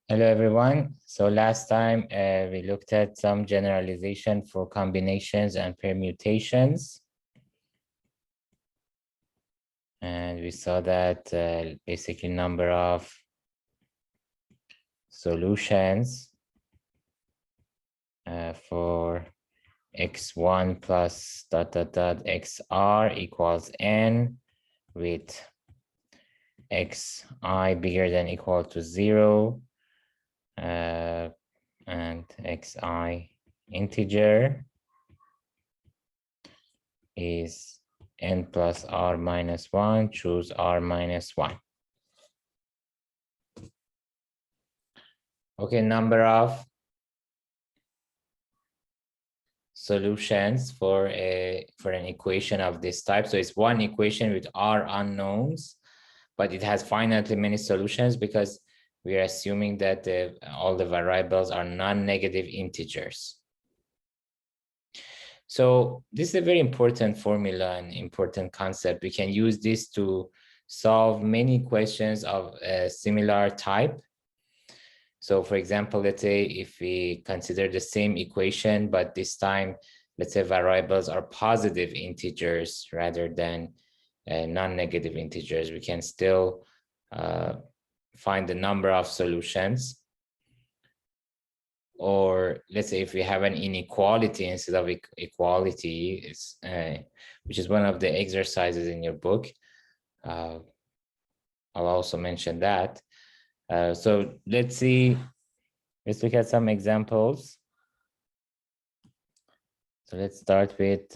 Hello, everyone. So last time we looked at some generalization for combinations and permutations. And we saw that basically number of solutions for x1 plus ... xr equals n with xi bigger than equal to 0 and xi integer is n plus r minus 1, choose r minus 1. Okay, number of solutions for an equation of this type. So it's one equation with r unknowns, but it has finitely many solutions because we are assuming that all the variables are non-negative integers. So this is a very important formula and important concept. We can use this to solve many questions of a similar type. So for example, let's say if we consider the same equation, but this time, let's say variables are positive integers rather than non-negative integers, we can still find the number of solutions. Or let's say if we have an inequality instead of equality, which is one of the exercises in your book. I'll also mention that. So let's look at some examples. So let's start with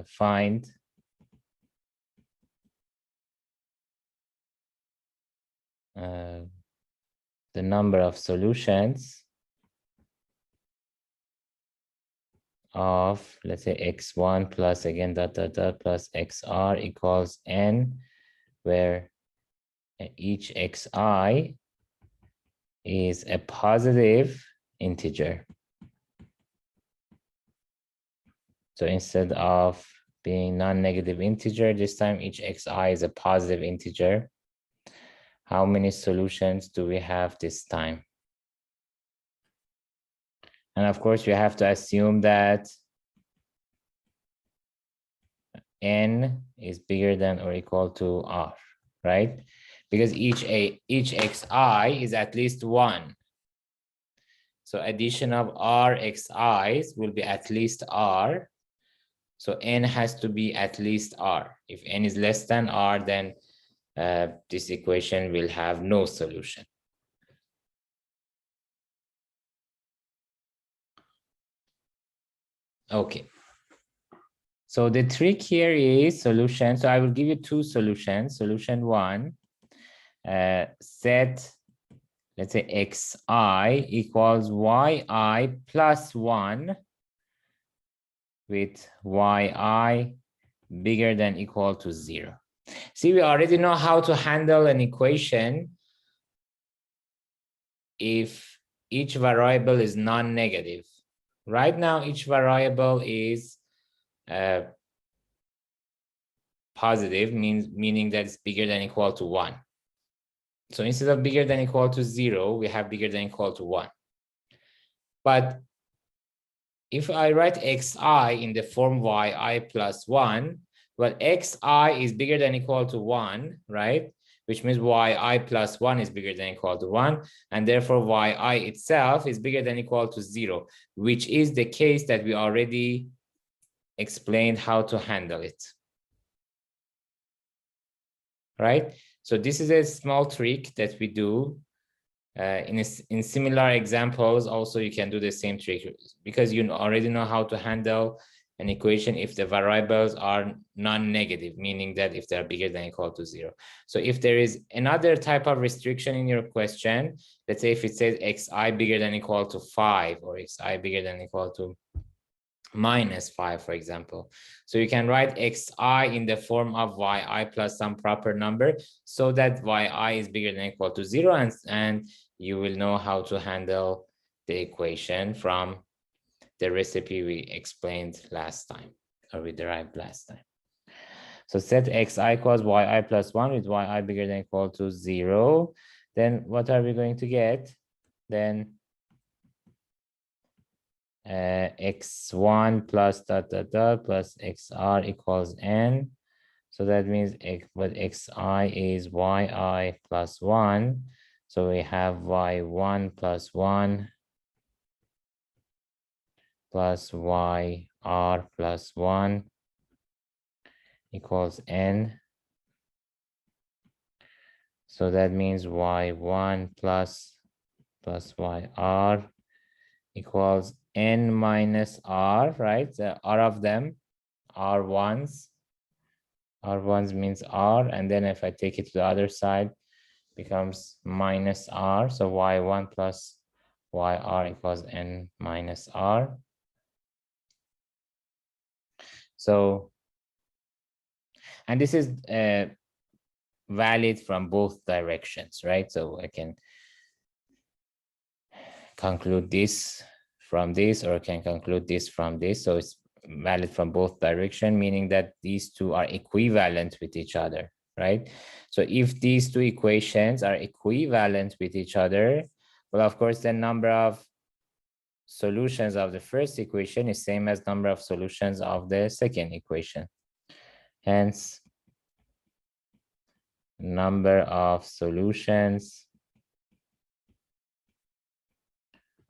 find the number of solutions of, let's say, x1 plus again plus xr equals n, where each xi is a positive integer. So instead of being non-negative integer, this time each xi is a positive integer. How many solutions do we have this time? And of course, we have to assume that n is bigger than or equal to r, right? Because each xi is at least 1. So addition of r xi's will be at least r. So n has to be at least r. If n is less than r, then this equation will have no solution. Okay. So the trick here is solution. So I will give you two solutions. Solution 1, set, let's say xi equals yi plus 1 with yi bigger than equal to 0. See, we already know how to handle an equation if each variable is non-negative. Right now, each variable is positive, meaning that it's bigger than equal to 1. So instead of bigger than equal to 0, we have bigger than equal to 1. But if I write xi in the form yi plus 1, well, xi is bigger than equal to 1, right? Which means yi plus 1 is bigger than equal to 1, and therefore yi itself is bigger than equal to 0, which is the case that we already explained how to handle it. Right? So this is a small trick that we do. In similar examples, also you can do the same trick because you already know how to handle an equation if the variables are non-negative, meaning that if they're bigger than or equal to 0. So if there is another type of restriction in your question, let's say if it says xi bigger than or equal to 5 or xi bigger than or equal to -5, for example. So you can write xi in the form of yi plus some proper number so that yi is bigger than or equal to 0, and you will know how to handle the equation from the recipe we explained last time, or we derived last time. So set xi equals yi plus 1 with yi bigger than or equal to 0. Then what are we going to get? then x1 plus dot dot dot plus xr equals n. So that means what xi is yi plus 1. So we have y1 plus 1 plus yr plus 1 equals n. So that means y1 plus yr equals n minus r, right? The r of them, r1s means r, and then if I take it to the other side, becomes minus r. So y1 plus yr equals n minus r. So, and this is valid from both directions, right? So I can conclude this from this, or I can conclude this from this. So it's valid from both direction, meaning that these two are equivalent with each other, right? So if these two equations are equivalent with each other, well, of course, the number of solutions of the first equation is same as number of solutions of the second equation. Hence, number of solutions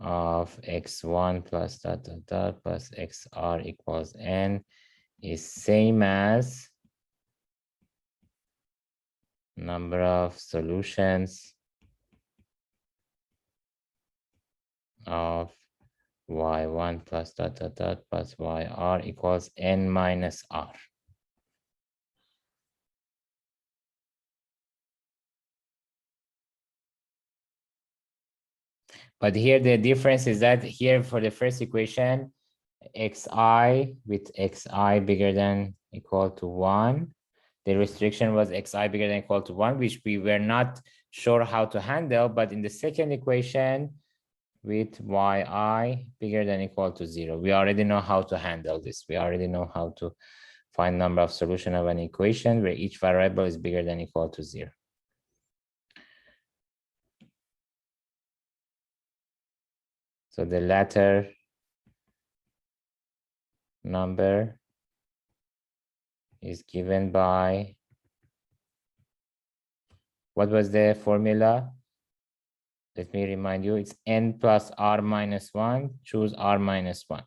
of x1 plus dot dot dot plus xr equals n is same as number of solutions of y1 plus dot dot dot plus yr equals n minus r. But here the difference is that here for the first equation, xi with xi bigger than equal to 1, the restriction was xi bigger than equal to 1, which we were not sure how to handle. But in the second equation with yi bigger than equal to 0, we already know how to handle this. We already know how to find number of solution of an equation where each variable is bigger than equal to 0. So the latter number is given by, what was the formula? Let me remind you, it's n plus r minus 1, choose r minus 1.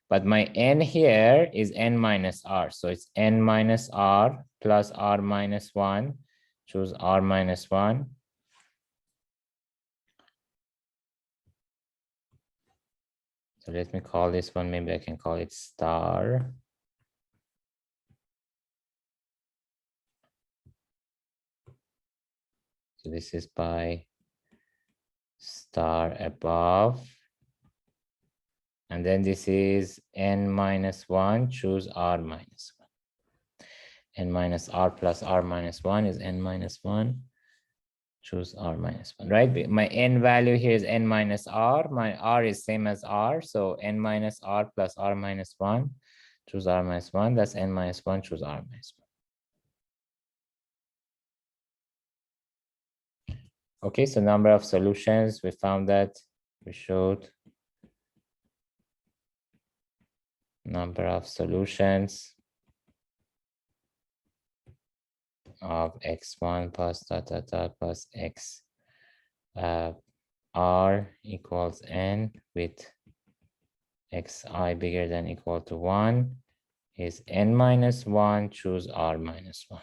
But my n here is n minus r. So it's n minus r plus r minus 1, choose r minus 1. So let me call this one, maybe I can call it star. So this is by star above. And then this is n minus 1, choose r minus 1. N minus r plus r minus 1 is n minus 1. Choose r minus 1, right? My n value here is n minus r. My r is same as r. So n minus r plus r minus 1. Choose r minus 1. That's n minus 1. Choose r minus 1. Okay, so number of solutions. We found that we showed number of solutions of x1 plus dot dot dot plus x r equals n with xi bigger than equal to 1 is n minus 1, choose r minus 1.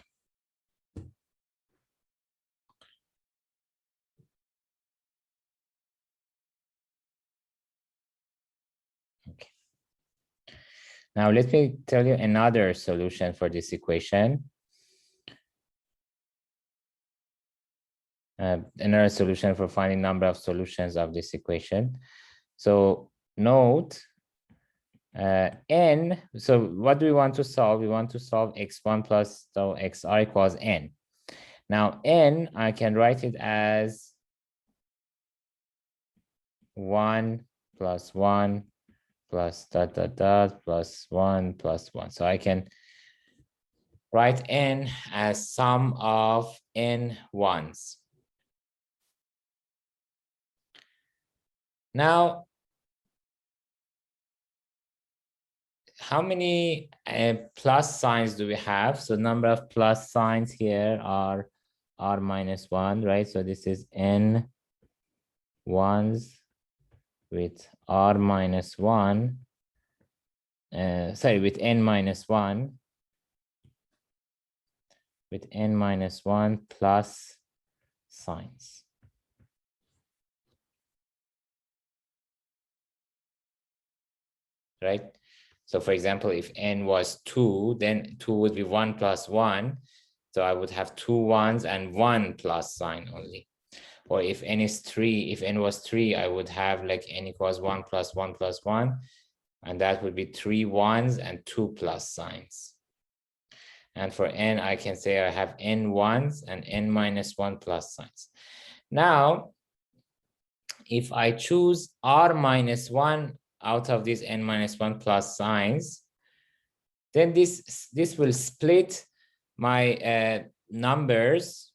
Okay. Now let me tell you another solution for this equation. Another solution for finding number of solutions of this equation. So note n, so what do we want to solve? We want to solve x1 plus so xr equals n. Now n, I can write it as 1 plus 1 plus dot dot dot plus 1 plus 1. So I can write n as sum of n ones. Now, how many plus signs do we have? So number of plus signs here are r minus 1, right? So this is n ones with r minus 1, sorry, with n minus 1, with n minus 1 plus signs. Right? So for example, if n was 2, then 2 would be 1 plus 1. So I would have 2 ones and 1 plus sign only. Or if n is 3, if n was 3, I would have like n equals 1 plus 1 plus 1. And that would be 3 ones and 2 plus signs. And for n, I can say I have n ones and n minus 1 plus signs. Now, if I choose r minus 1 out of these n minus 1 plus signs, then this will split my numbers,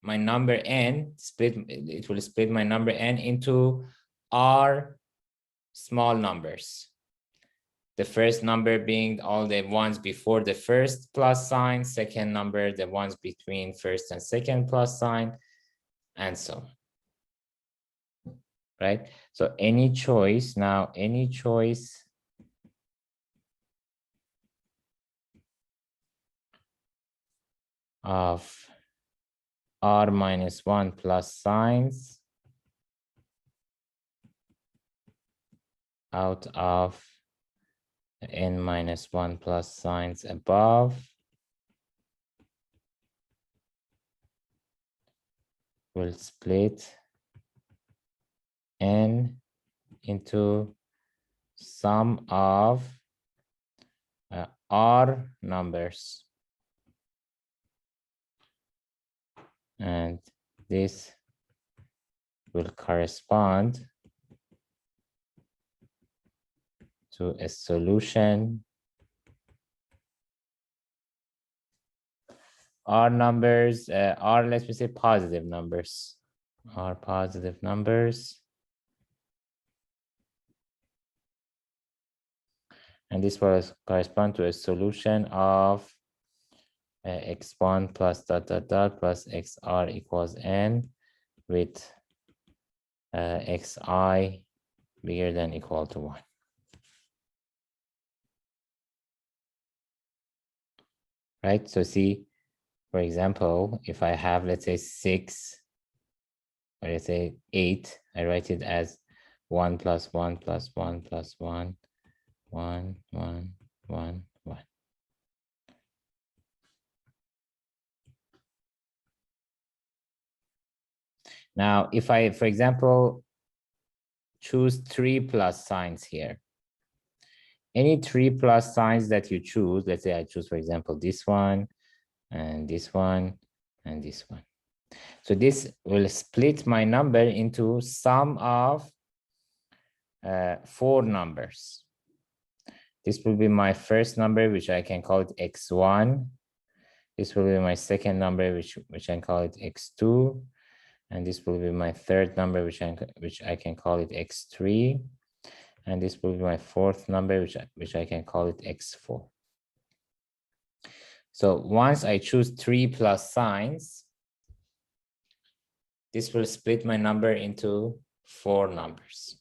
my number n, it will split my number n into r small numbers. The first number being all the ones before the first plus sign, second number, the ones between first and second plus sign, and so on. Right? So any choice now, any choice of r minus 1 plus signs out of n minus 1 plus signs above will split n into sum of r numbers. And this will correspond to a solution. R numbers are, let me say, positive numbers. Are positive numbers. And this will correspond to a solution of x1 plus dot dot dot plus xr equals n with xi bigger than equal to 1. Right? So see, for example, if I have, let's say 6, or let's say 8, I write it as 1 plus 1 plus 1 plus 1, 1, 1, 1, 1. Now, if I, for example, choose 3 plus signs here, any 3 plus signs that you choose, let's say I choose, for example, this one, and this one, and this one. So this will split my number into sum of 4 numbers. This will be my first number, which I can call it x1. This will be my second number, which I can call it x2. And this will be my third number, which I can call it x3. And this will be my fourth number, which I can call it x4. So once I choose 3 plus signs, this will split my number into 4 numbers.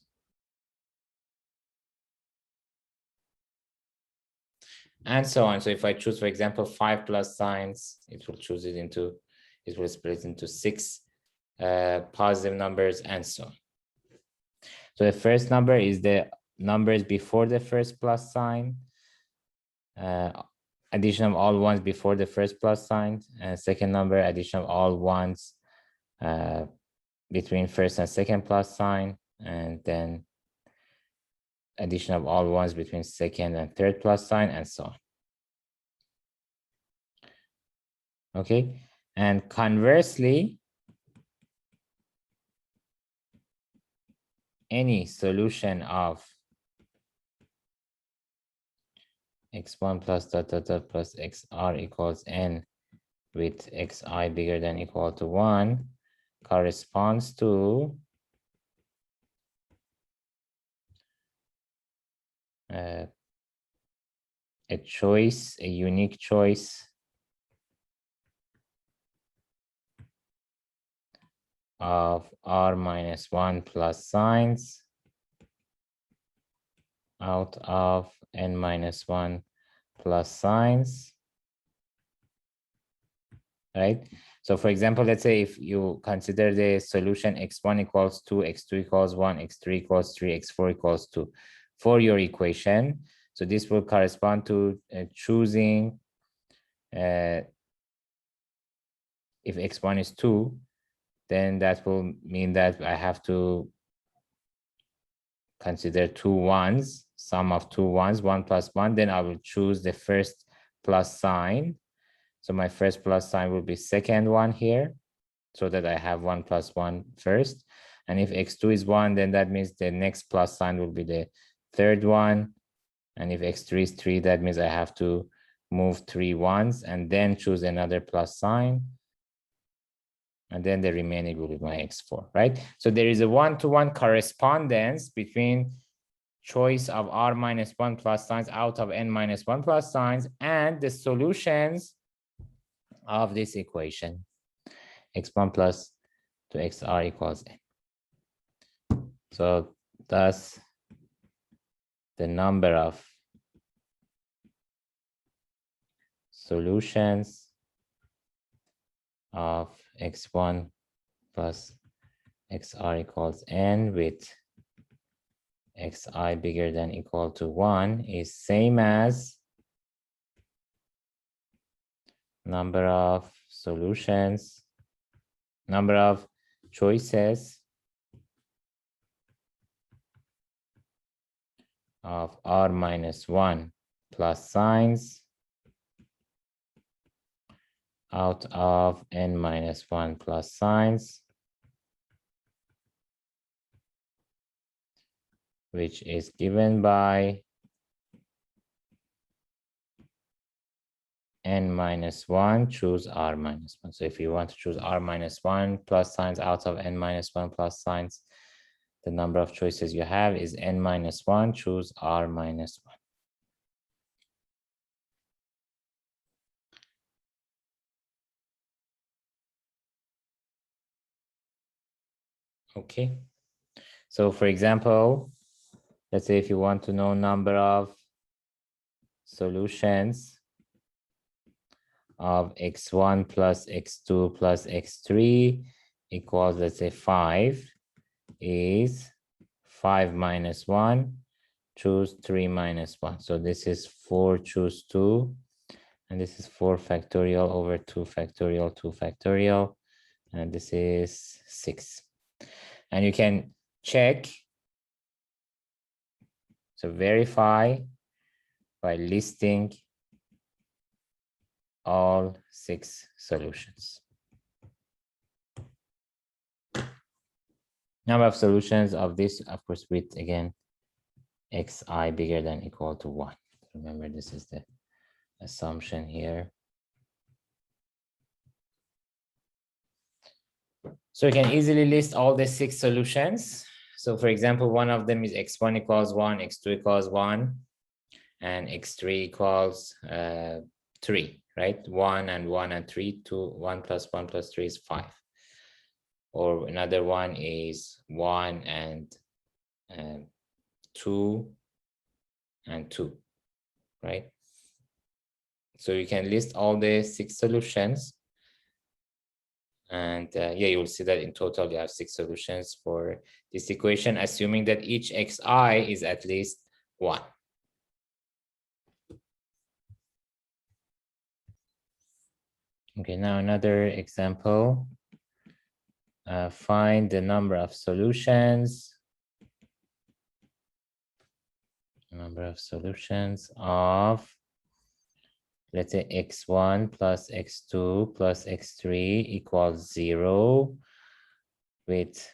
And so on. So if I choose, for example, 5 plus signs, it will split into 6 positive numbers, and so on. So the first number is the numbers before the first plus sign, addition of all ones before the first plus sign, and second number, addition of all ones between first and second plus sign, and then addition of all ones between second and third plus sign, and so on. Okay, and conversely, any solution of x1 plus dot dot dot plus xr equals n with xi bigger than equal to 1 corresponds to a choice, a unique choice of r minus 1 plus signs out of n minus 1 plus signs, right? So for example, let's say if you consider the solution x1 equals 2, x2 equals 1, x3 equals 3, x4 equals 2 for your equation. So this will correspond to choosing, if x1 is 2, then that will mean that I have to consider two ones, sum of two ones, 1 plus 1. Then I will choose the first plus sign. So my first plus sign will be second one here, so that I have 1 plus 1 first. And if x2 is 1, then that means the next plus sign will be the third one. And if x3 is 3, that means I have to move 3 ones and then choose another plus sign. And then the remaining will be my x4, right? So there is a one-to-one correspondence between choice of r minus 1 plus signs out of n minus 1 plus signs and the solutions of this equation, x1 plus 2xr equals n. So thus the number of solutions of x1 plus xr equals n with xi bigger than equal to 1 is same as number of solutions, number of choices of r minus 1 plus signs out of n minus 1 plus signs, which is given by n minus 1, choose r minus 1. So if you want to choose r minus 1 plus signs out of n minus 1 plus signs, the number of choices you have is n minus 1, choose r minus 1. Okay. So for example, let's say if you want to know number of solutions of x1 plus x2 plus x3 equals, let's say 5, is 5 minus 1, choose 3 minus 1. So this is 4, choose 2, and this is 4 factorial over 2 factorial, 2 factorial, and this is 6. And you can check, so verify by listing all 6 solutions. Number of solutions of this, of course, with again xi bigger than equal to 1. Remember, this is the assumption here. So you can easily list all the 6 solutions. So for example, one of them is x1 equals 1, x2 equals 1, and x3 equals 3, right? 1 and 1 and 3, 2, 1 plus 1 plus 3 is 5. Or another one is 1 and 2 and 2, right? So you can list all the 6 solutions. And yeah, you'll see that in total you have 6 solutions for this equation, assuming that each xi is at least 1. Okay, now another example. Find the number of solutions. Number of solutions of, let's say, x1 plus x2 plus x3 equals 0 with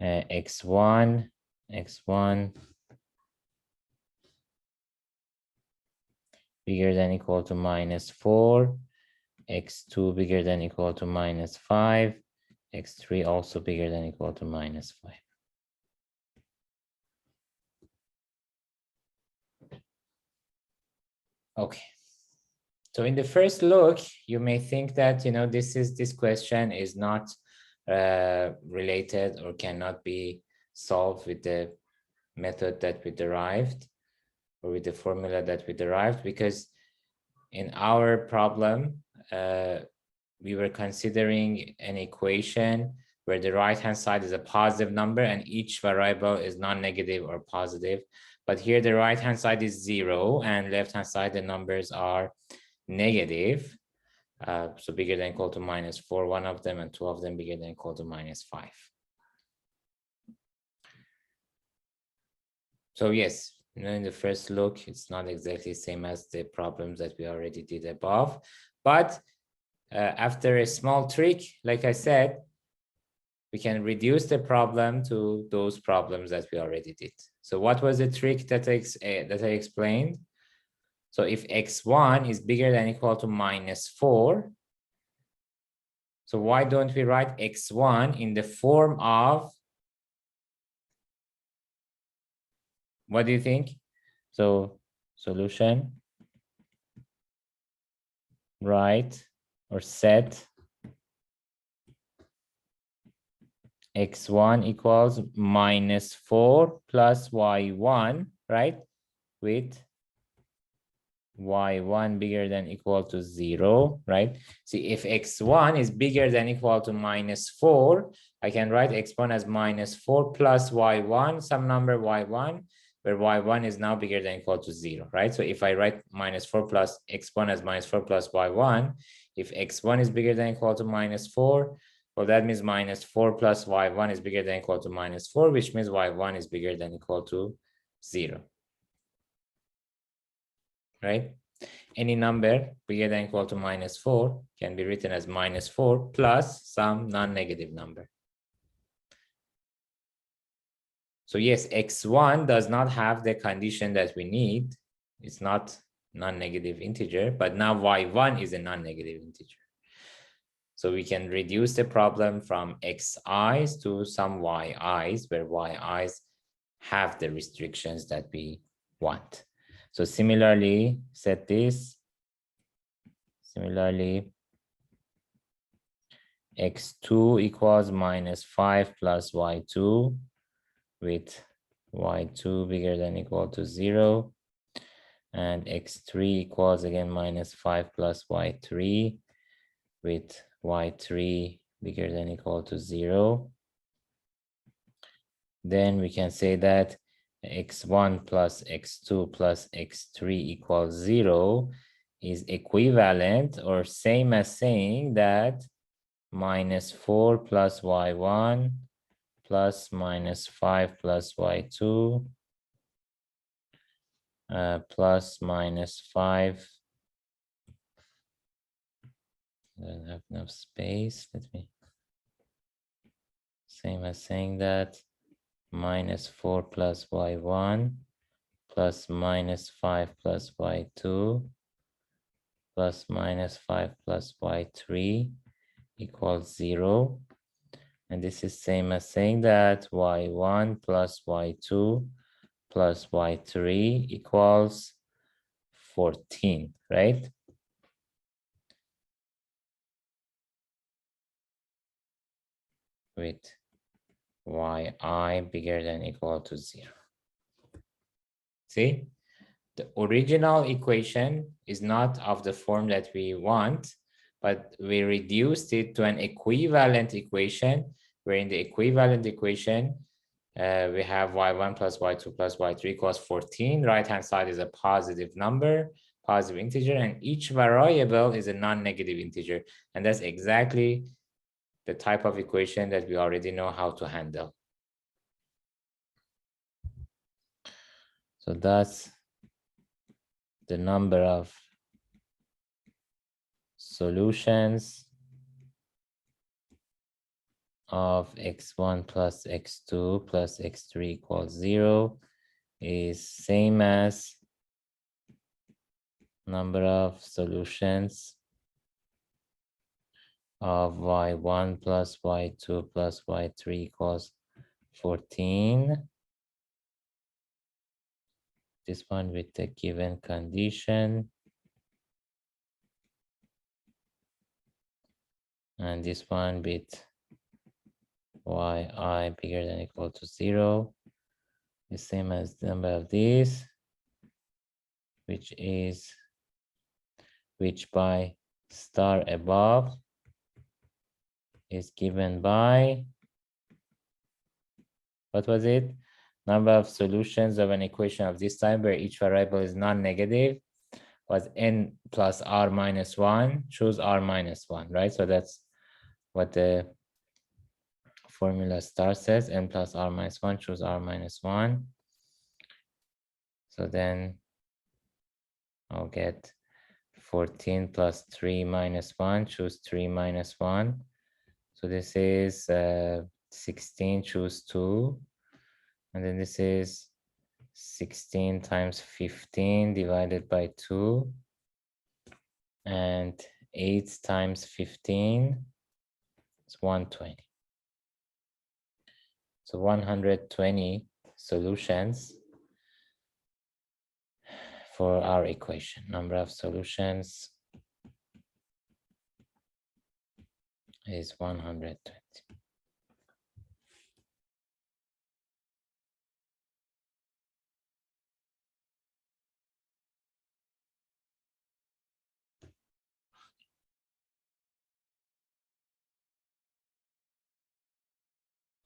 x1 bigger than equal to -4, x2 bigger than equal to -5, x3 also bigger than equal to -5. Okay. So in the first look, you may think that, this question is not related or cannot be solved with the method that we derived or with the formula that we derived, because in our problem, we were considering an equation where the right-hand side is a positive number and each variable is non-negative or positive. But here the right-hand side is 0 and left-hand side, the numbers are negative. So bigger than equal to -4, one of them, and two of them bigger than equal to -5. So yes, in the first look, it's not exactly the same as the problems that we already did above. But after a small trick, like I said, we can reduce the problem to those problems that we already did. So what was the trick that I explained? So if x1 is bigger than equal to -4, so why don't we write x1 in the form of, what do you think? So solution, write or set x1 equals -4 plus y1, right? With y1 bigger than equal to 0, right? See, if x1 is bigger than equal to -4, I can write x1 as -4 plus y1, some number y1, where y1 is now bigger than equal to 0, right? So if I write -4 plus x1 as -4 plus y1, if x1 is bigger than equal to -4, well, that means -4 plus y1 is bigger than equal to -4, which means y1 is bigger than equal to 0. Right? Any number bigger than equal to -4 can be written as -4 plus some non-negative number. So yes, x1 does not have the condition that we need. It's not non-negative integer, but now y1 is a non-negative integer. So we can reduce the problem from xi's to some yi's, where yi's have the restrictions that we want. So similarly, set this. Similarly, x2 equals -5 plus y2 with y2 bigger than equal to 0. And x3 equals again -5 plus y3 with y3 bigger than equal to 0. Then we can say that x1 plus x2 plus x3 equals 0 is equivalent or same as saying that -4 plus y1 plus -5 plus y2 plus -5. I don't have enough space. Let me. Same as saying that -4 plus y1 plus -5 plus y2 plus -5 plus y3 equals 0. And this is same as saying that y1 plus y2 plus y3 equals 14, right? With yi bigger than equal to 0. See, the original equation is not of the form that we want, but we reduced it to an equivalent equation, where in the equivalent equation, we have y1 plus y2 plus y3 equals 14. Right-hand side is a positive number, positive integer, and each variable is a non-negative integer. And that's exactly the type of equation that we already know how to handle. So that's the number of solutions of x1 plus x2 plus x3 equals 0 is same as number of solutions of y1 plus y2 plus y3 equals 14. This one with the given condition. and this one with yi bigger than or equal to 0, the same as the number of this, which by star above is given by, what was it? Number of solutions of an equation of this type where each variable is non-negative was n plus r minus 1. Choose r minus 1, right? So that's what the formula star says, n plus r minus 1, choose r minus 1. So then I'll get 14 plus 3 minus 1, choose 3 minus 1. So this is 16, choose 2. And then this is 16 times 15 divided by 2. And 8 times 15 is 120. So 120 solutions for our equation. Number of solutions is 120.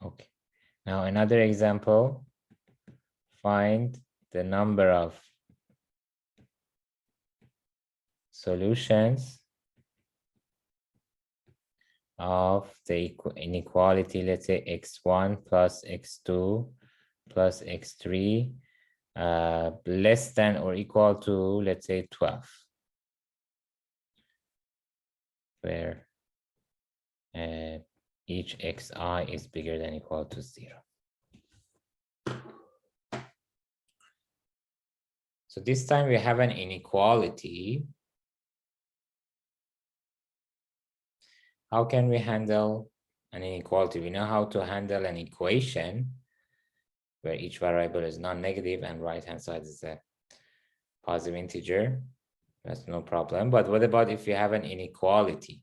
Okay. Now another example. Find the number of solutions of the inequality, let's say x1 plus x2 plus x3 less than or equal to, let's say, 12, where each xi is bigger than or equal to 0. So this time we have an inequality. How can we handle an inequality? We know how to handle an equation where each variable is non-negative and right-hand side is a positive integer. That's no problem. But what about if we have an inequality?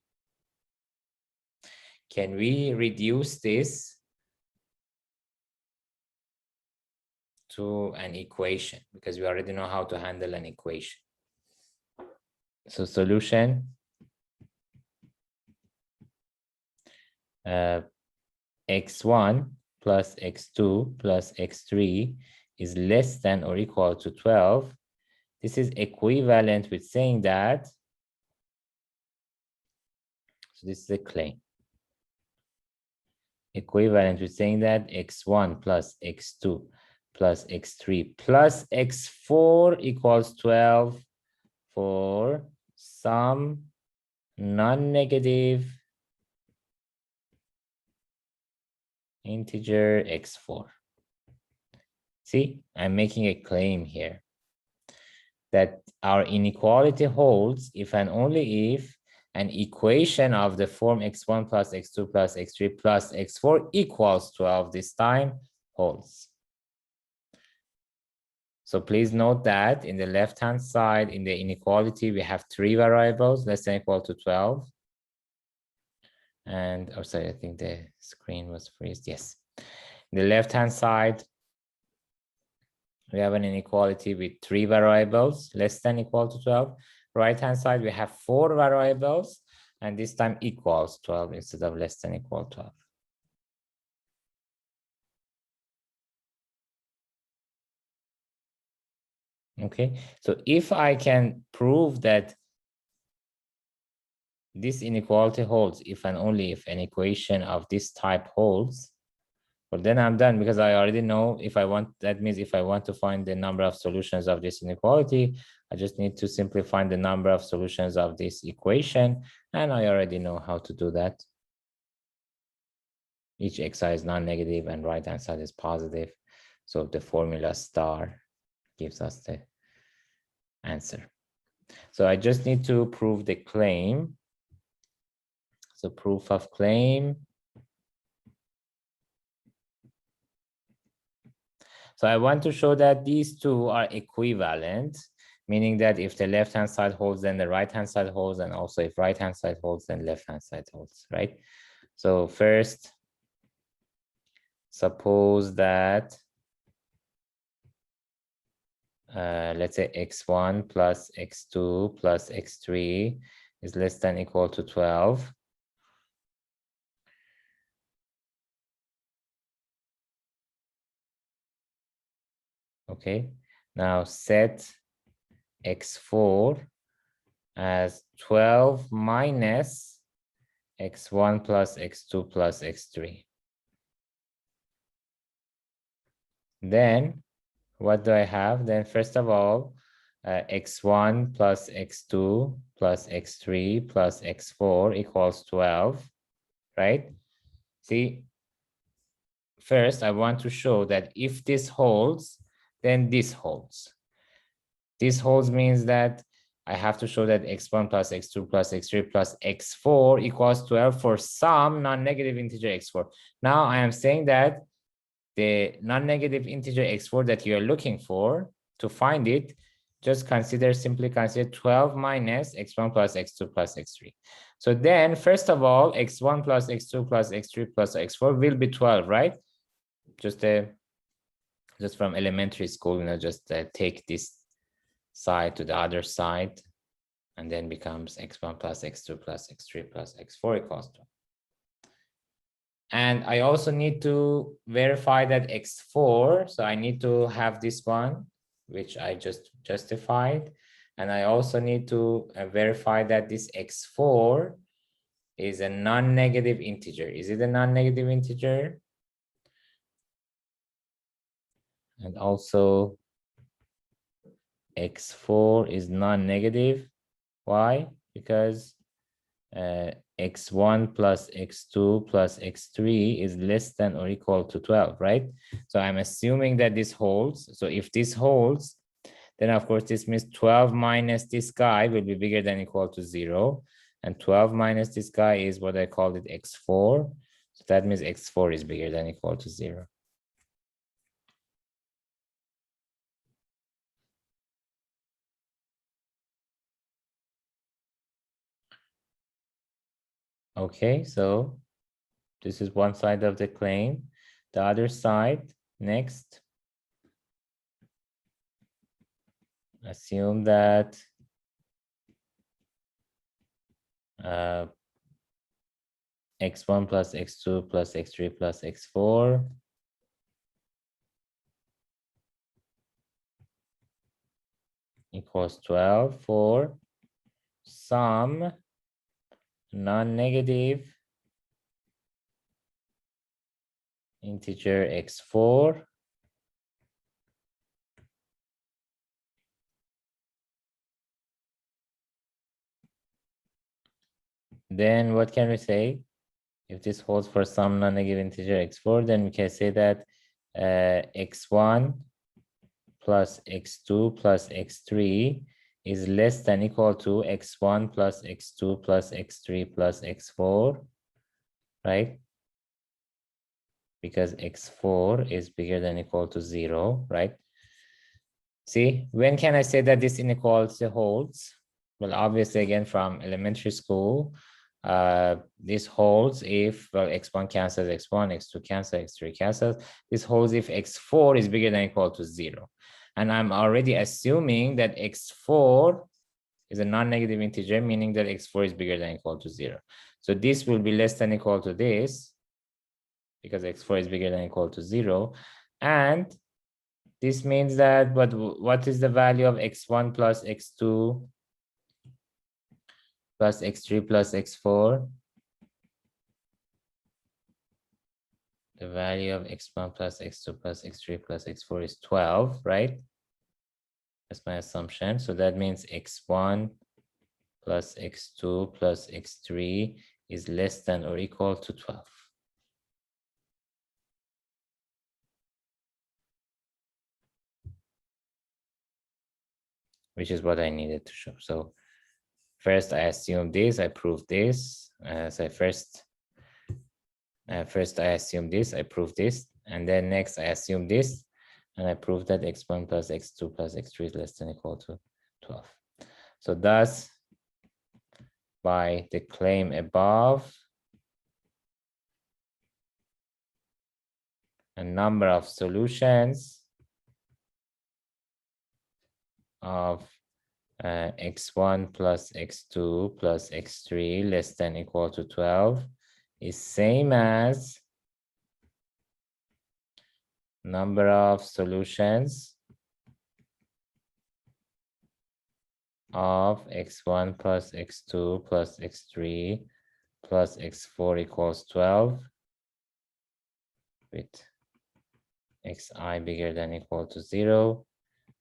Can we reduce this to an equation? Because we already know how to handle an equation. So solution, x1 plus x2 plus x3 is less than or equal to 12. This is equivalent with saying that, so this is a claim. Equivalent with saying that x1 plus x2 plus x3 plus x4 equals 12 for some non-negative integer x4. See, I'm making a claim here that our inequality holds if and only if an equation of the form x1 plus x2 plus x3 plus x4 equals 12 this time holds. So please note that in the left-hand side, in the inequality, we have 3 variables less than or equal to 12. And, oh, sorry, I think the screen was freezed. Yes. In the left-hand side, we have an inequality with 3 variables less than or equal to 12. Right-hand side, we have 4 variables, and this time equals 12 instead of less than or equal to 12. Okay, so if I can prove that this inequality holds if and only if an equation of this type holds, well, then I'm done, because I already know if I want, that means if I want to find the number of solutions of this inequality, I just need to simply find the number of solutions of this equation, and I already know how to do that. Each xi is non-negative and right-hand side is positive. So the formula star gives us the answer. So I just need to prove the claim. So proof of claim. So I want to show that these two are equivalent. meaning that if the left-hand side holds, then the right-hand side holds, and also if right-hand side holds, then left-hand side holds, right? So first, suppose that let's say x1 plus x2 plus x3 is less than or equal to 12. Okay, now set x4 as 12 minus x1 plus x2 plus x3. Then what do I have? Then first of all, x1 plus x2 plus x3 plus x4 equals 12, right? See, first I want to show that if this holds, then this holds. This holds means that I have to show that x1 plus x2 plus x3 plus x4 equals 12 for some non-negative integer x4. Now I am saying that the non-negative integer x4 that you are looking for, to find it, just simply consider 12 minus x1 plus x2 plus x3. So then, first of all, x1 plus x2 plus x3 plus x4 will be 12, right? Just from elementary school, just take this side to the other side, and then becomes x1 plus x2 plus x3 plus x4 equals 12. And I also need to verify that x4, so I need to have this one, which I just justified. And I also need to verify that this x4 is a non-negative integer. Is it a non-negative integer? And also x4 is non-negative. Why? Because x1 plus x2 plus x3 is less than or equal to 12, right? So I'm assuming that this holds. So if this holds, then of course this means 12 minus this guy will be bigger than or equal to 0. And 12 minus this guy is what I called it x4. So that means x4 is bigger than or equal to 0. Okay, so this is one side of the claim. The other side, next, assume that x1 plus x2 plus x3 plus x4 equals 12 for some non-negative integer x4 then what can we say? If this holds for some non-negative integer x4, then we can say that x1 plus x2 plus x3 is less than or equal to x1 plus x2 plus x3 plus x4, right? Because x4 is bigger than or equal to 0, right? See, when can I say that this inequality holds? Well, obviously, again, from elementary school, this holds if, well, x1 cancels x1, x2 cancels, x3 cancels. This holds if x4 is bigger than or equal to 0. And I'm already assuming that x4 is a non-negative integer, meaning that x4 is bigger than or equal to 0. So this will be less than or equal to this, because x4 is bigger than or equal to 0. And this means that, what is the value of x1 plus x2 plus x3 plus x4? The value of x1 plus x2 plus x3 plus x4 is 12, right? That's my assumption. So that means x1 plus x2 plus x3 is less than or equal to 12. Which is what I needed to show. So first I assume this, I prove this. So first I assume this, I prove this. And then next I assume this, and I prove that x1 plus x2 plus x3 is less than or equal to 12. So thus, by the claim above, a number of solutions of x1 plus x2 plus x3 less than equal to 12 is same as number of solutions of x1 plus x2 plus x3 plus x4 equals 12 with xi bigger than equal to 0,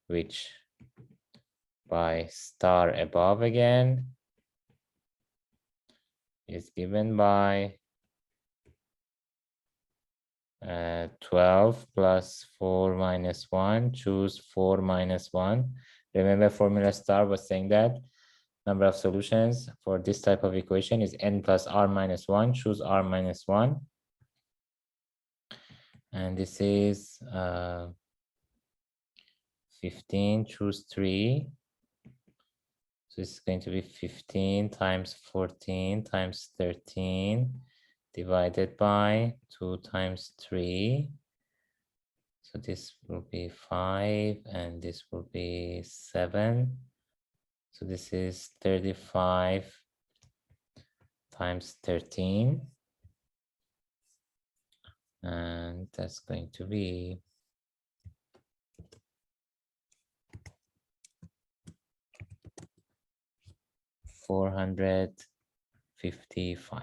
which by star above again is given by 12 plus 4 minus 1, choose 4 minus 1. Remember, formula star was saying that number of solutions for this type of equation is n plus r minus 1, choose r minus 1. And this is 15, choose 3. So this is going to be 15 times 14 times 13 divided by 2 times 3. So this will be 5 and this will be 7. So this is 35 times 13. And that's going to be 455.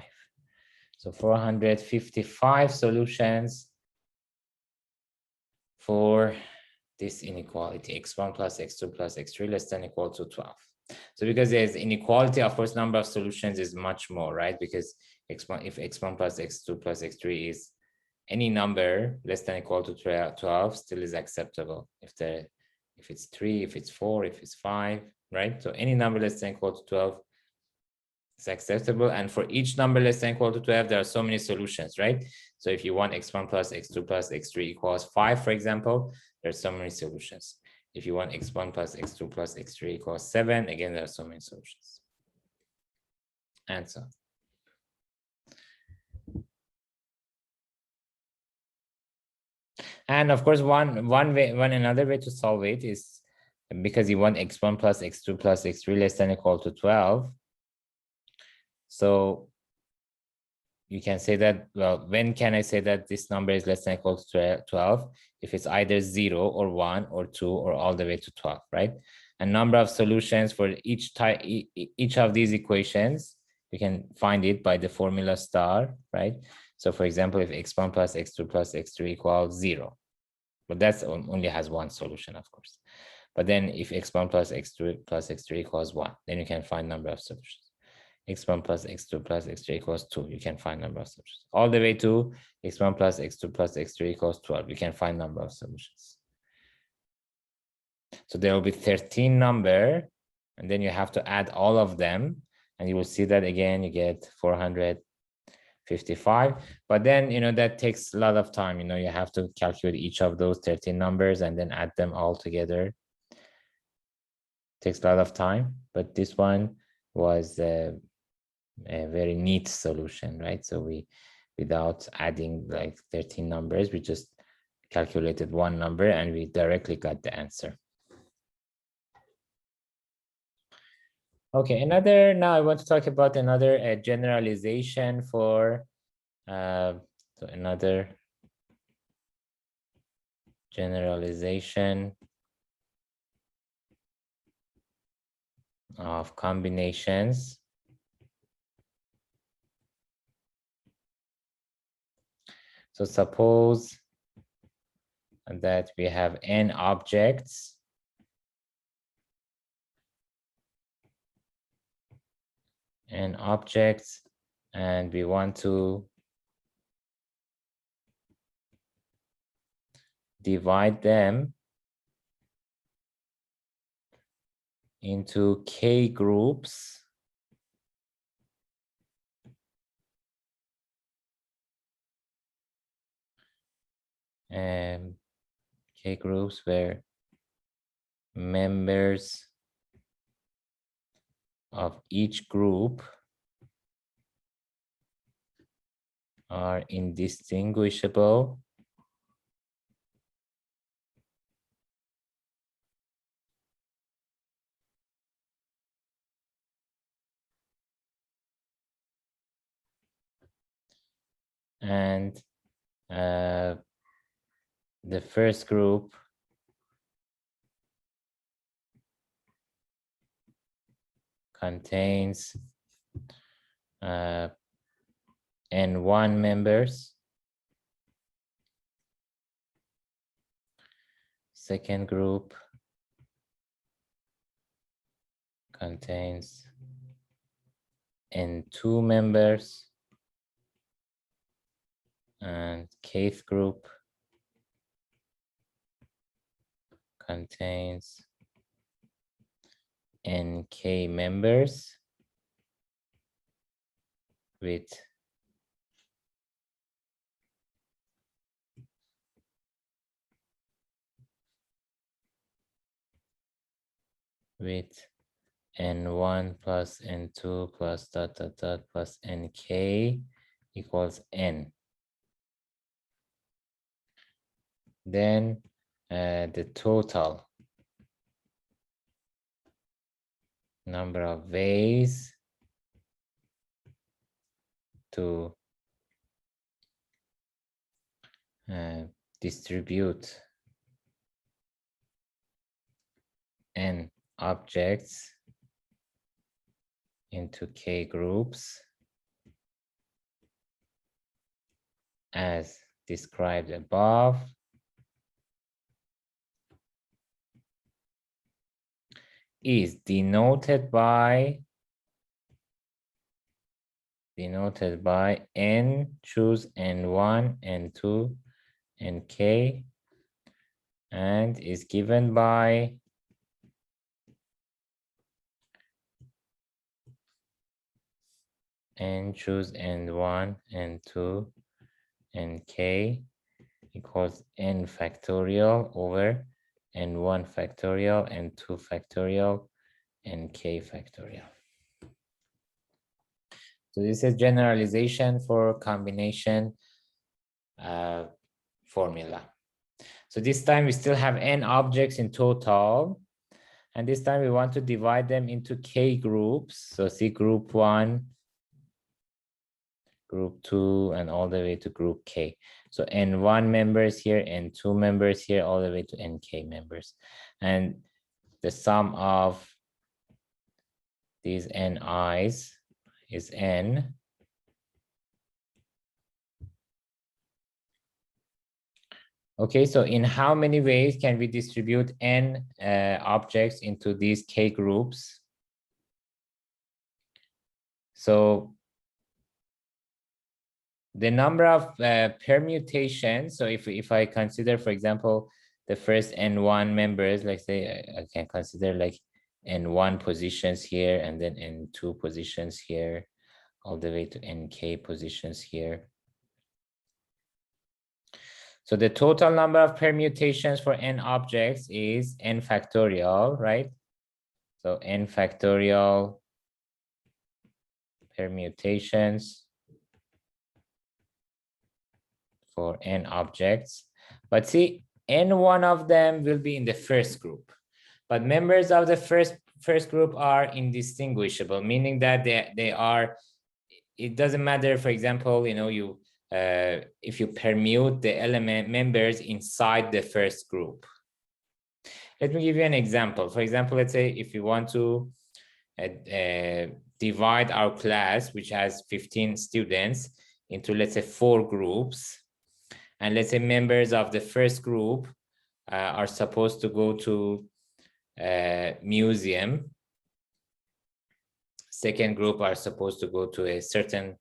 So 455 solutions for this inequality, x1 plus x2 plus x3 less than equal to 12. So because there's inequality, of course, number of solutions is much more, right? Because x1, if x1 plus x2 plus x3 is any number less than equal to 12, still is acceptable. If it's 3, if it's 4, if it's 5, right? So any number less than equal to 12 is acceptable. And for each number less than equal to 12, there are so many solutions, right? So if you want x1 plus x2 plus x3 equals 5, for example, there's so many solutions. If you want x1 plus x2 plus x3 equals 7, again, there are so many solutions. And so on. And of course, another way to solve it is because you want x1 plus x2 plus x3 less than equal to 12. So you can say that, well, when can I say that this number is less than equal to 12? If it's either 0 or 1 or 2 or all the way to 12, right? A number of solutions for each of these equations, you can find it by the formula star, right? So for example, if x1 plus x2 plus x3 equals 0, but that's only has one solution, of course. But then if x1 plus x2 plus x3 equals 1, then you can find number of solutions. x1 plus x2 plus x3 equals 2, you can find number of solutions. All the way to x1 plus x2 plus x3 equals 12, you can find number of solutions. So there will be 13 number, and then you have to add all of them, and you will see that again, you get 455. But then, that takes a lot of time. You have to calculate each of those 13 numbers and then add them all together. It takes a lot of time, but this one was a very neat solution, right? So without adding like 13 numbers, we just calculated one number and we directly got the answer. Okay, now I want to talk about another generalization for, so another generalization of combinations. So suppose that we have n objects and we want to divide them into k groups and k groups where members of each group are indistinguishable and the first group contains N1 members. Second group contains N2 members. And kth group contains NK members with N1 plus N2 plus dot dot dot plus NK equals N. Then the total number of ways to distribute N objects into K groups as described above is denoted by N, choose N1, N2, NK, and is given by N, choose N1, N2, NK equals N factorial over N1 factorial, N2 factorial, NK factorial. So this is generalization for combination formula. So this time we still have N objects in total. And this time we want to divide them into K groups. So see group 1, group 2, and all the way to group K. So N1 members here, N2 members here, all the way to NK members. And the sum of these NIs is N. Okay, so in how many ways can we distribute N objects into these K groups? So the number of permutations, so if I consider, for example, the first N1 members, like say I can consider like N1 positions here and then N2 positions here, all the way to NK positions here. So the total number of permutations for N objects is N factorial, right? So N factorial permutations for N objects. But see, N1 of them will be in the first group. But members of the first group are indistinguishable, meaning that they are, it doesn't matter, for example, if you permute the element members inside the first group. Let me give you an example. For example, let's say if you want to divide our class, which has 15 students, into, let's say, 4 groups. And let's say members of the first group are supposed to go to a museum. Second group are supposed to go to a certain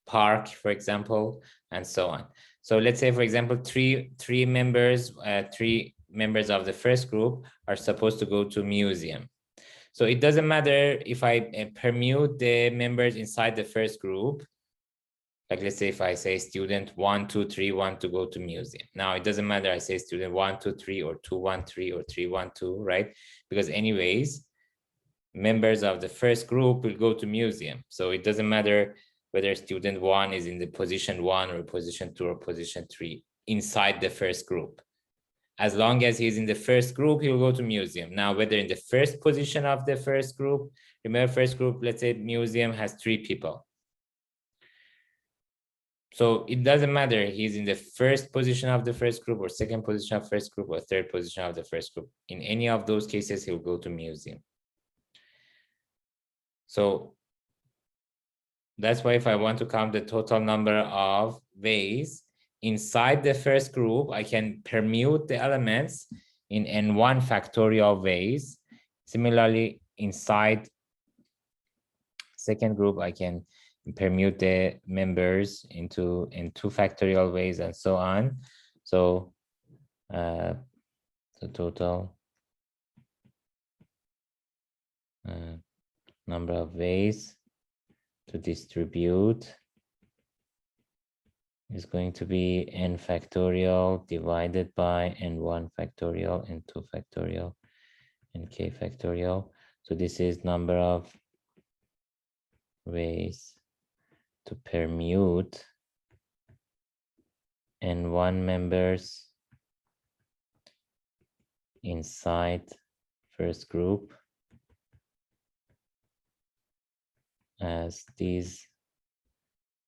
park, for example, and so on. So let's say, for example, three members of the first group are supposed to go to museum. So it doesn't matter if I permute the members inside the first group. Like let's say if I say student 1, 2, 3 want to go to museum. Now it doesn't matter I say student 1, 2, 3 or 2, 1, 3 or 3, 1, 2, right? Because anyways, members of the first group will go to museum. So it doesn't matter whether student 1 is in the position 1 or position 2 or position 3 inside the first group. As long as he's in the first group, he'll go to museum. Now, whether in the first position of the first group, remember first group, let's say museum has 3 people. So it doesn't matter he's in the first position of the first group or second position of first group or third position of the first group. In any of those cases, he'll go to museum. So that's why if I want to count the total number of ways inside the first group, I can permute the elements in n1 factorial ways. Similarly, inside second group, I can permute the members in 2 factorial ways and so on. So the total number of ways to distribute is going to be n factorial divided by n1 factorial, n2 factorial, and k factorial. So this is number of ways to permute n1 members inside first group as these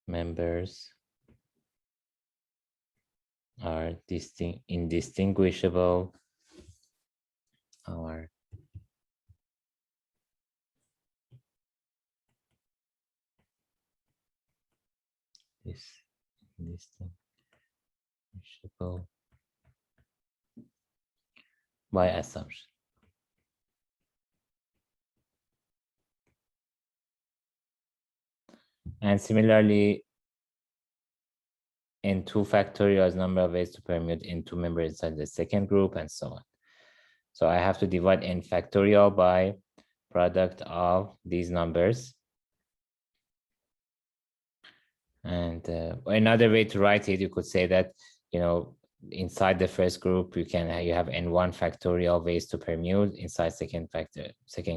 members are indistinguishable or indistinguishable by assumption. And similarly, n2 factorial is number of ways to permute n2 members inside the second group and so on. So I have to divide n factorial by product of these numbers. And another way to write it, you could say that, you know, inside the first group, you have n1 factorial ways to permute, inside second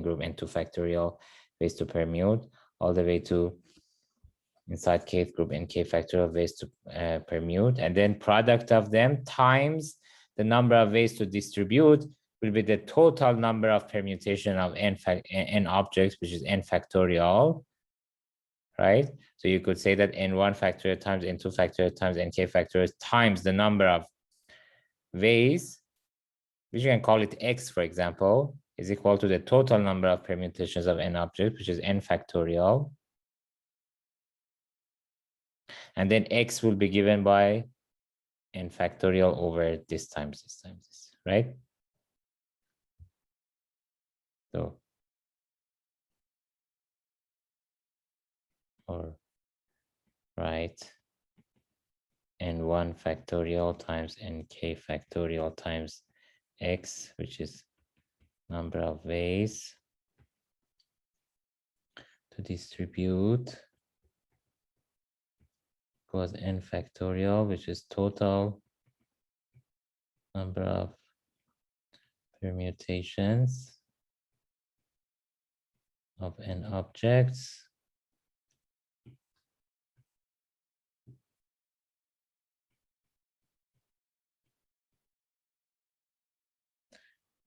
group, n2 factorial ways to permute, all the way to inside kth group, nk factorial ways to permute, and then product of them times the number of ways to distribute will be the total number of permutation of n objects, which is n factorial, right? So you could say that n1 factorial times n2 factorial times nk factorial times the number of ways, which you can call it x, for example, is equal to the total number of permutations of n objects, which is n factorial. And then x will be given by n factorial over this times this, right? So, or right, n1 factorial times nk factorial times x, which is number of ways to distribute, equals n factorial, which is total number of permutations of n objects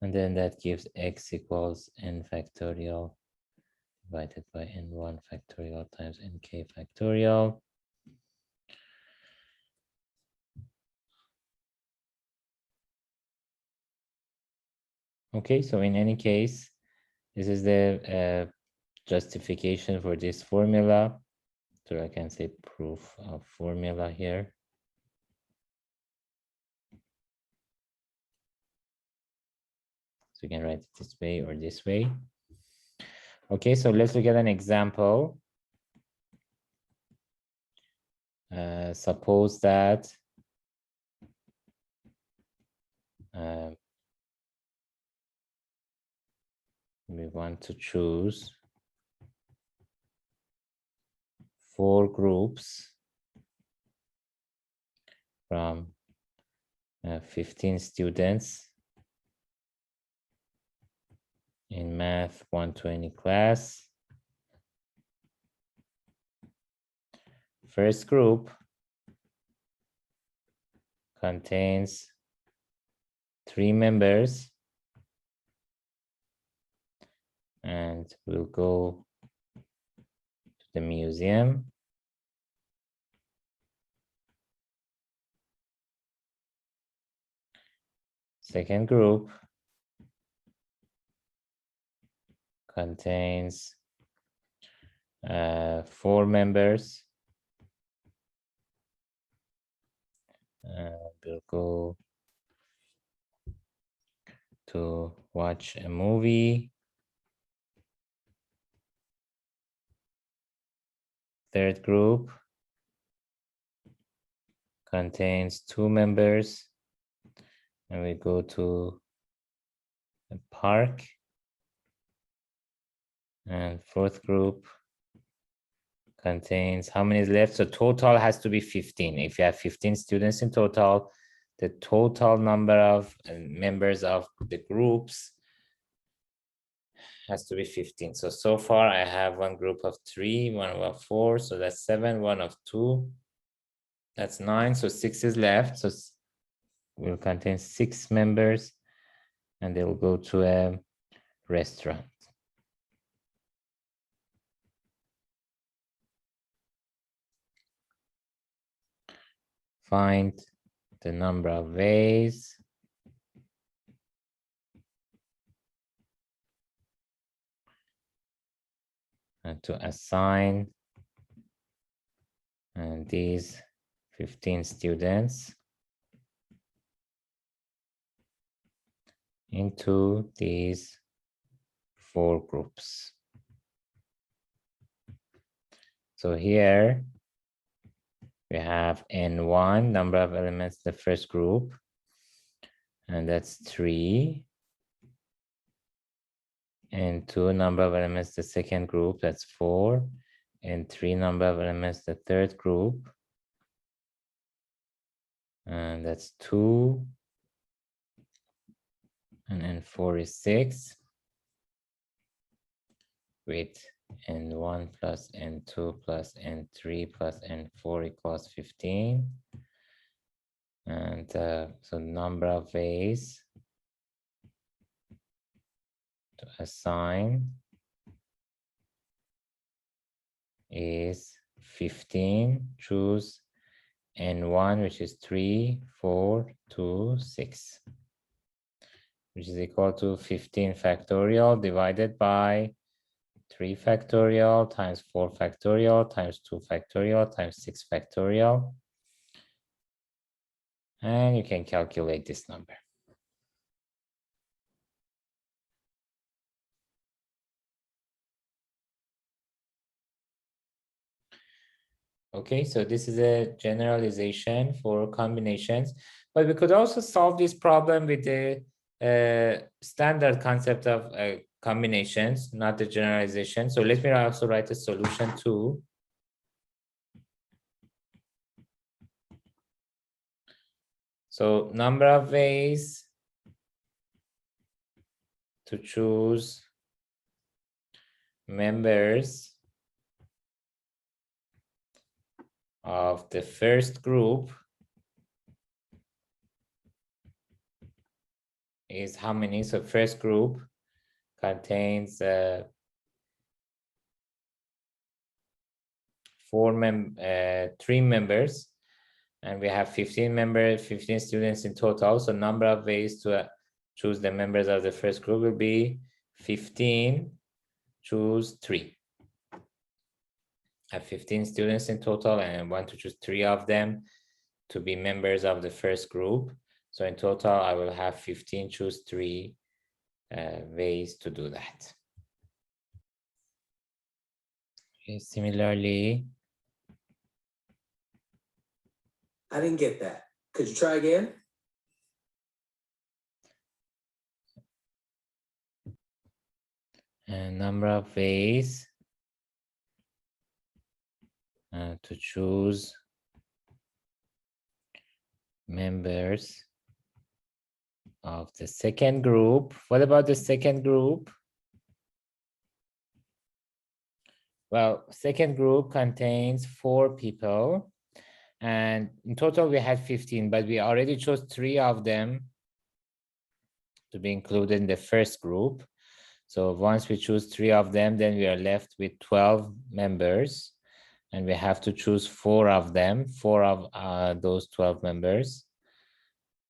and then that gives x equals n factorial divided by n1 factorial times nk factorial. Okay, so in any case, this is the justification for this formula. So I can say proof of formula here. So you can write it this way or this way. Okay, so let's look at an example. Suppose that we want to choose 4 groups from 15 students in Math 120 class. First group contains 3 members, and we'll go to the museum. Second group contains 4 members. We'll go to watch a movie. Third group contains 2 members, and we go to a park. And fourth group contains, how many is left? So total has to be 15. If you have 15 students in total, the total number of members of the groups has to be 15. So far I have one group of 3, one of 4, so that's 7, one of 2, that's 9, so 6 is left. So will contain 6 members, and they will go to a restaurant. Find the number of ways and to assign these 15 students into these 4 groups. So here we have N1, number of elements in the first group, and that's 3. N2, number of elements the second group, that's 4. And 3, number of elements the third group, and that's 2. And N4 is 6, with N1 plus N2 plus N3 plus N4 equals 15. And so number of ways to assign is 15. Choose N1, which is 3, 4, 2, 6, which is equal to 15 factorial divided by 3 factorial times 4 factorial times 2 factorial times 6 factorial. And you can calculate this number. Okay, so this is a generalization for combinations, but we could also solve this problem with the standard concept of combinations, not the generalization. So let me also write a solution too. So number of ways to choose members of the first group is how many? So first group contains 3 members, and we have 15 students in total. So number of ways to choose the members of the first group will be 15, choose 3. I have 15 students in total, and I want to choose 3 of them to be members of the first group. So in total, I will have 15, choose 3 ways to do that. Okay, similarly, I didn't get that. Could you try again? a number of ways to choose members of the second group. What about the second group? Well, second group contains 4 people. And in total, we had 15, but we already chose 3 of them to be included in the first group. So once we choose 3 of them, then we are left with 12 members. And we have to choose 4 of them, 4 of those 12 members.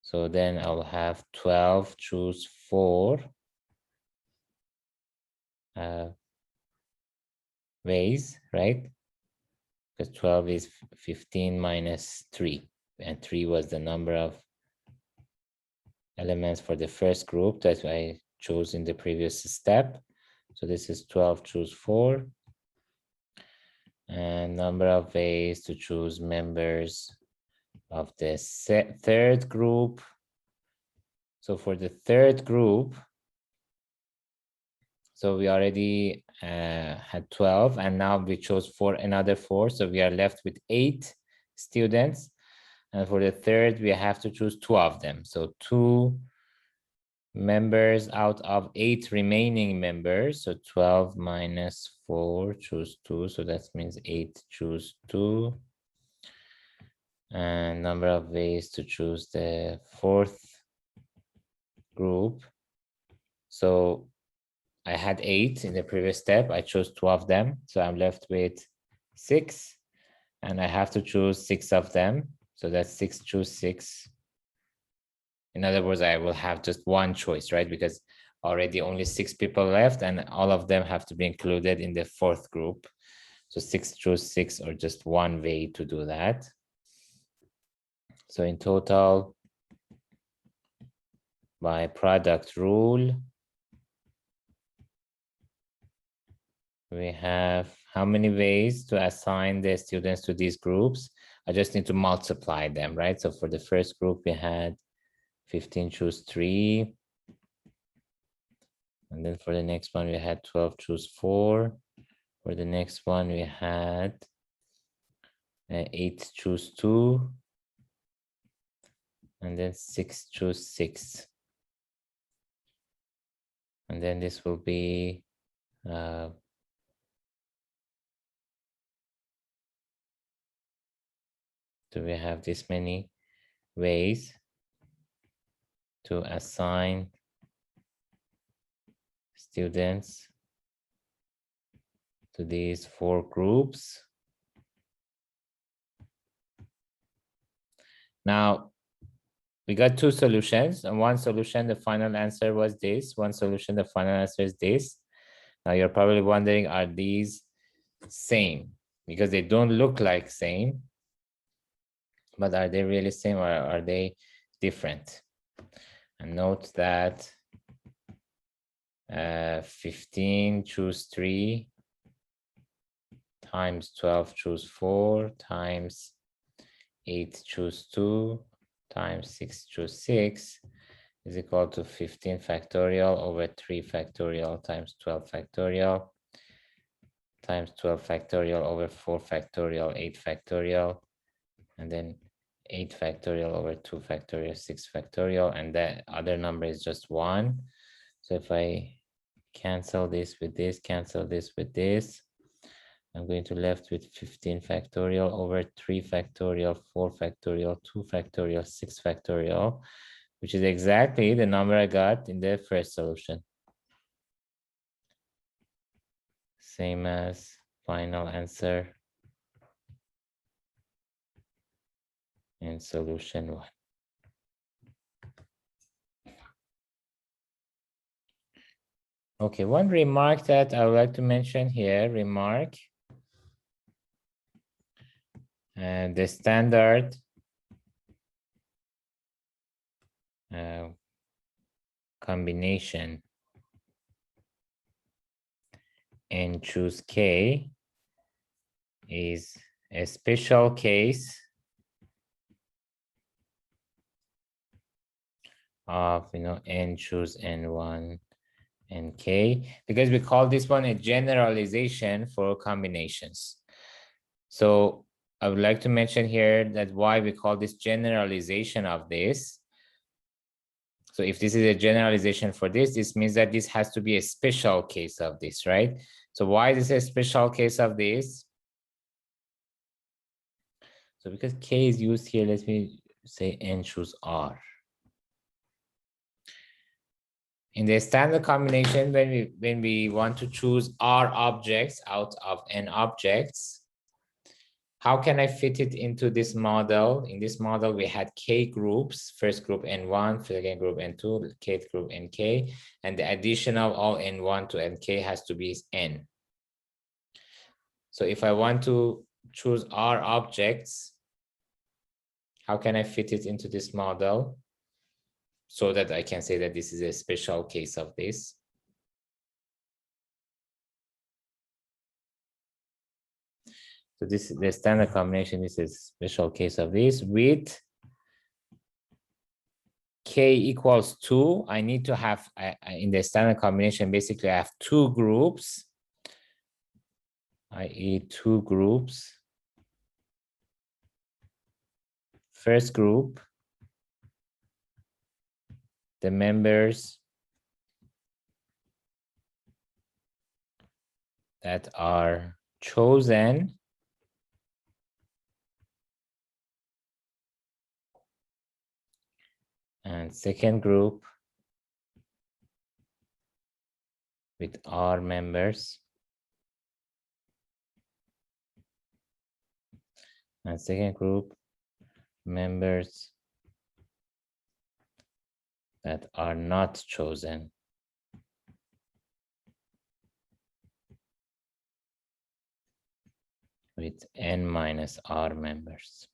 So then I'll have 12 choose 4 ways, right? Because 12 is 15 minus 3. And 3 was the number of elements for the first group that I chose in the previous step. So this is 12 choose 4. And number of ways to choose members of the third group. So for the third group, so we already had 12, and now we chose another 4. So we are left with 8 students. And for the third, we have to choose 2 of them. So 2 members out of 8 remaining members. So 12 minus 4, choose 2. So that means 8 choose 2. And number of ways to choose the fourth group. So I had 8 in the previous step. I chose 2 of them. So I'm left with 6. And I have to choose 6 of them. So that's 6 choose 6. In other words, I will have just one choice, right? Because already only 6 people left, and all of them have to be included in the fourth group. So 6 choose 6, or just one way to do that. So in total, by product rule, we have how many ways to assign the students to these groups? I just need to multiply them, right? So for the first group, we had 15 choose 3. And then for the next one, we had 12 choose 4. For the next one, we had 8 choose 2. And then 6 choose 6. And then this will be do we have this many ways to assign students to these 4 groups. Now, we got 2 solutions, and one solution, the final answer was this. One solution, the final answer is this. Now you're probably wondering, are these same? Because they don't look like same, but are they really same, or are they different? And note that 15 choose 3 times 12 choose 4 times 8 choose 2 times 6 choose 6 is equal to 15 factorial over 3 factorial times 12 factorial times 12 factorial over 4 factorial, 8 factorial, and then 8 factorial over 2 factorial, 6 factorial, and that other number is just 1. So if I cancel this with this, cancel this with this, I'm going to left with 15 factorial over 3 factorial, 4 factorial, 2 factorial, 6 factorial, which is exactly the number I got in the first solution. Same as final answer in solution 1. Okay, one remark that I would like to mention here, and the standard combination n choose k is a special case of n choose n1 and k, because we call this one a generalization for combinations. So I would like to mention here that why we call this generalization of this. So if this is a generalization for this, this means that this has to be a special case of this, right? So why is this a special case of this? So because K is used here, let me say N choose R. In the standard combination, when we want to choose R objects out of N objects, how can I fit it into this model? In this model, we had K groups, first group N1, second group N2, kth group Nk, and the addition of all N1 to Nk has to be N. So if I want to choose R objects, how can I fit it into this model so that I can say that this is a special case of this? So this is the standard combination. This is a special case of this with K equals 2. I need to have, in the standard combination, basically I have two groups, i.e. two groups. First group, the members that are chosen and second group with R members and second group members that are not chosen with N minus R members.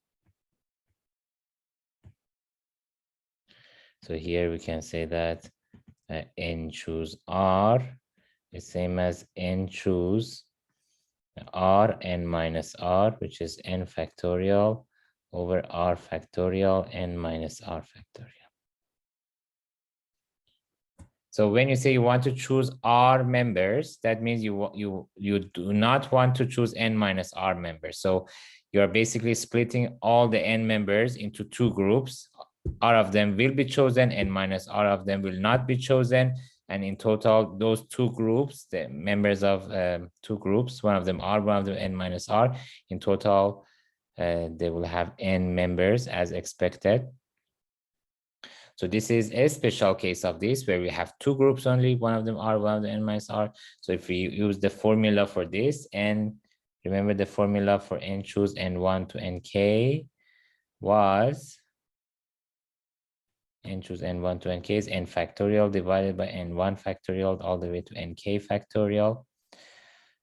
So here we can say that N choose R is same as N choose R N minus R, which is N factorial over R factorial N minus R factorial. So when you say you want to choose R members, that means you do not want to choose N minus R members. So you're basically splitting all the N members into two groups. R of them will be chosen, N minus R of them will not be chosen. And in total, those two groups, the members of two groups, one of them R, one of them N minus R, in total, they will have N members as expected. So this is a special case of this where we have two groups only, one of them R, one of them N minus R. So if we use the formula for this, and remember the formula for N choose N1 to Nk was N choose N1 to Nk is N factorial divided by N1 factorial all the way to Nk factorial.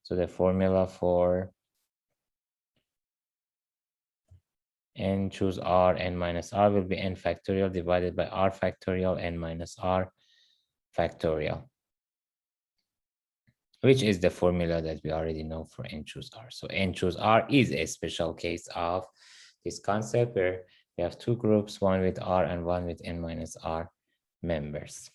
So the formula for N choose R, N minus R will be N factorial divided by R factorial, N minus R factorial, which is the formula that we already know for N choose R. So N choose R is a special case of this concept where we have two groups, one with R and one with N minus R members.